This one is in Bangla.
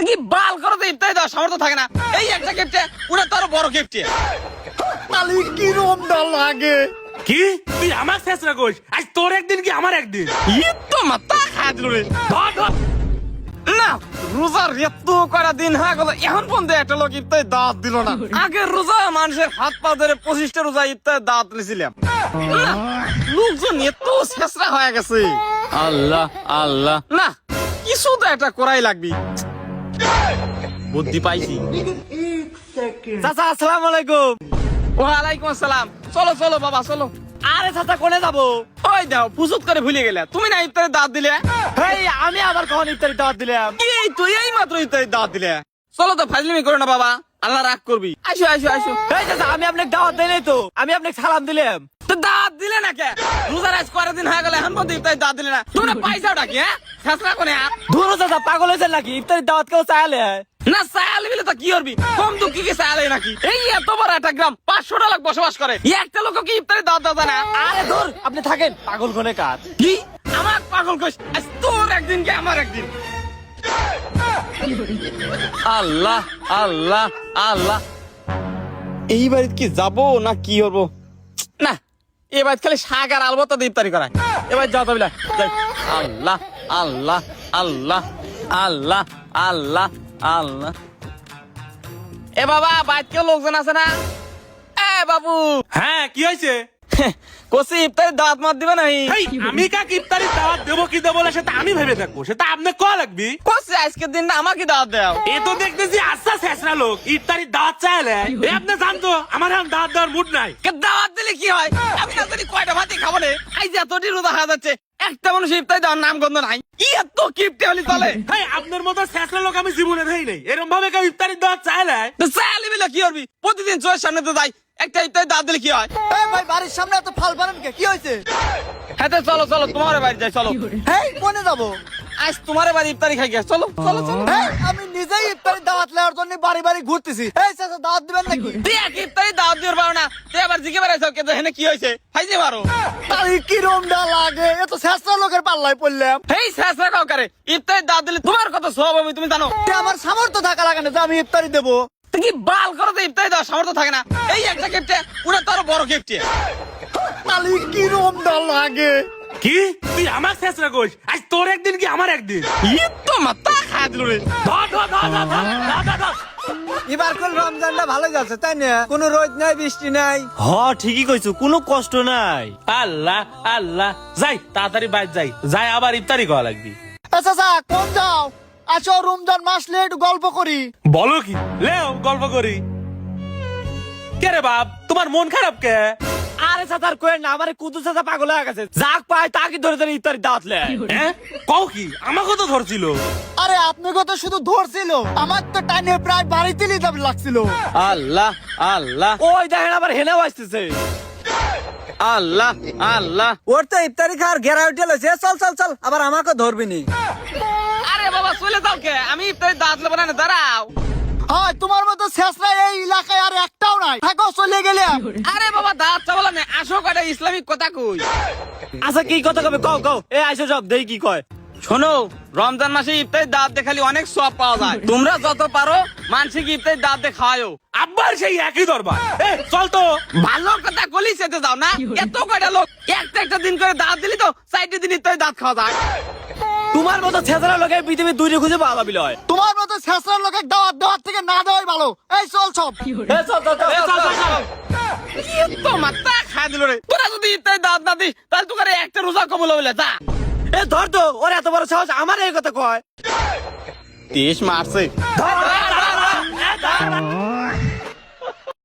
কি বাল করে তো ইফতারি দেওয়ার সামর্থ্য থাকে না। এই একটা গিফটে ওটা তো আরো বড় গিফটে। তাহলে কি রমদা লাগে কি তুই আমার শেষরা কইস আজ তোর একদিন কি আমার একদিন তো মাথা খায় দিল রে। না রোজার এত করা দিন হয়ে গেল এখন পর্যন্ত একটা লোক ইফতারি দাওয়াত দিল না। আগের রোজা মানুষের হাত পা ধরে 25টা রোজা ইফতারি দাওয়াত দিয়েছিলাম। লোকজন এত শেষরা হয়ে গেছে। আল্লাহ আল্লাহ, না কিছু তো একটা করাই লাগবি। বুদ্ধি পাইছি। চাচা আসসালামু আলাইকুম। ওয়ালাইকুম আসসালাম। চলো চলো বাবা চলো। আরে চাচা কোনে যাবো? ওই দাও ফুসুত করে ভুলে গেলে তুমি না ইফতারি দাওয়াত দিলে। এই আমি আবার কখন ইফতারি দাওয়াত দিলাম? এই তুই এই মাত্র ইফতারি দাওয়াত দিলে। চলো তো ফাজলিমি করো না বাবা, আল্লাহ রাগ করবি। আসো আসো আসো। এই চাচা আমি আপনাকে দাওয়াত দেই নাই তো, আমি আপনাকে সালাম দিলাম। তো দাওয়াত দিলে না কে? রোজার আজ কয়টা দিন হয়ে গেল এখন পর্যন্ত ইফতারি দাওয়াত দিলে না। তোমরা পয়সাটা কি হ্যাঁ ফেসলা কোনে? ধুরো চাচা পাগল হয়েছেন নাকি? ইফতারি দাওয়াত কেউ চাইলে না চায়ালে বিলে তো কি করবি? কম দুঃখী কি চায়ালে নাকি? এই এত বড় একটা গ্রাম 500টা লোক বসবাস করে, একটা লোক কি ইফতারি দাওয়াত দাও না? আরে ধুর আপনি থাকেন, পাগল কোনে কাজ। কি আমার পাগল কইস? আজ তোর একদিন কি আমার একদিন? আল্লাহ আল্লাহ আল্লাহ, এই বাড়িতে কি যাবো না কি করবো? না এ বাড়িতে খালি শাক আর আলবত ইফতারি করায়। এবার যাও তবিলা যাই। আল্লাহ আল্লাহ আল্লাহ আল্লাহ আল্লাহ আল্লাহ। এ বাবা বাড়িতে কেউ লোকজন আছে না? এ বাবু হ্যাঁ কি হয়েছে? কষি ইফতারি দাওয়াত মাত দিবে নাই? আমি কাকে ইফতারির দাওয়াত দেবো কি দেবো না সেটা আমি ভেবে থাকবো, সেটা আপনি ক লাগবি। কষি আজকের দিনটা আমাকে দাওয়াত দাও। এ তো দেখতেছি আচ্ছা শেষরা লোক ইফতারির দাওয়াত চাইলে আপনি জানতো আমার এখন দাওয়াত দেওয়ার মুড নাই। দাওয়াত দিলে কি হয়? আমি না জানি কয়টা ভাতই খাবো রে। এই যে এতটি রোজা হয়ে যাচ্ছে, একটা মানুষ ইফতারি দেওয়ার নাম গন্ধ নাই। ই এত কিপটে হলি চলে? আপনার মতো শেষরা লোক আমি জীবনে দেই নাই, এরকম ভাবে কেউ ইফতারির দাওয়াত চাইলে। তো চাইলে বিলে কি করবি? প্রতিদিন চোখের সামনে তো যাই, একটা ইফতারি দাওয়াত দিলে কি হয়? এই ভাই বাড়ির সামনে এত ফাল বানান কে? কি হয়েছে? হ্যাঁ তো চলো চলো তোমার বাড়ি যাই চলো। এই কোনে যাবো? আজ তোমার বাড়ি ইফতারি খাই গেছে, চলো চলো চলো। এই আমি নিজেই ইফতারি দাওয়াত নেওয়ার জন্য বাড়ি বাড়ি ঘুরতেছি। এই চাচা দাওয়াত দিবেন নাকি? তুই এক ইফতারি দাওয়াত দিতে পারো না, তুই আবার জিজ্ঞে বেড়াইছো কে হেনে কি হয়েছে? ফাইজে মারো। তাহলে কি রমদা লাগে? এত শেষরা লোকের পাল্লায় পড়লাম। এই শেষরা কাউ করে ইফতারি দাওয়াত দিলে তোমার কত সব হবে তুমি জানো? আমার সামর্থ্য থাকা লাগে না যে আমি ইফতারি দেবো। কি বাল করে তো ইফতারি দেওয়ার সামর্থ্য থাকে না। এই একটা গিফটে ওটা তো আরো বড় গিফটে। তাহলে কি রমদা লাগে? কি তুই আমার শেষরা কইস আজ তোর একদিন কি আমার একদিন তো মাথা খায় দিল রে। ধর ধর ধর ধর ধর ধর ধর। এবার কোন রমজানটা ভালো যাচ্ছে তাই না? কোনো রোদ নাই বৃষ্টি নাই। হ ঠিকই কইছো, কোনো কষ্ট নাই। আল্লাহ আল্লাহ, যাই তাড়াতাড়ি বাইর যাই, যাই আবার ইফতারি খাওয়া লাগবি। চাচা কোন যাও? আসো রমজান মাসলে একটু গল্প করি। বলো কি লেও গল্প করি। কে রে বাপ তোমার মন খারাপ কে? আরে চাচার কোয়েন না, আমার কুদু চাচা পাগল হয়ে গেছে, যাক পায় তাকে ধরে ধরে ইফতারি দাওয়াত লেয়। হ্যাঁ কও কি আমাকে তো ধরছিল। আরে আপনাকে তো শুধু ধরছিল, আমার তো টাইনে প্রায় বাড়িতে নিতে লাগছিল। আল্লাহ আল্লাহ ওই দেখেন আবার হেনেও আসতেছে। আল্লাহ আল্লাহ। ওর তো ইফতারি খাওয়ার ঘেরা উঠে লইছে। চল চল চল, আবার আমাকে ধরবি নি। আরে বাবা চলে যাও কে? আমি ইফতারি দাওয়াত নেবো না, দাঁড়াও। হয় তোমার মতো শেষরা এই এলাকায় আর একটাও নাই, থাকো চলে গেলে। আরে বাবা দাওয়াত চাবো না, আসো কয়টা ইসলামিক কথা কই। আচ্ছা কি কথা কবে কও কও। এ আইসো সব দেই কি কয়। শোনো রমজান মাসে ইফতারি দাওয়াত দেখালি অনেক সওয়াব পাওয়া যায়। তোমরা যত পারো মানুষকে ইফতারি দাওয়াত দেখাও। আব্বার সেই একই দরবার। এ চল তো। ভালো কথা কলি সেতে যাও না। এত কয়টা লোক একটা একটা দিন করে দাওয়াত দিলি তো 4টি দিন ইফতারি দাওয়াত খাওয়া যায়। তোমার মতো ছেঁচড়া লোকের পৃথিবীর দুইটা খুঁজে পাওয়া যাবে লয়। তোমার মতো ছেঁচড়া লোকের দাওয়াত দেওয়ার থেকে না দেওয়াই ভালো। এই চল সব। এ চল চল চল এ চল চল, চল। চল। তো মাথা খায় দিল রে। তোরা যদি ইফতারি দাওয়াত না দিস তাহলে তোকে একটা রোজা কবুল হইলে যা। এ ধর তো, ওর এত বড় সাহস আমার এই কথা কয়। 30 মারছে। ধর, ধর, ধর, ধর, ধর, ধর।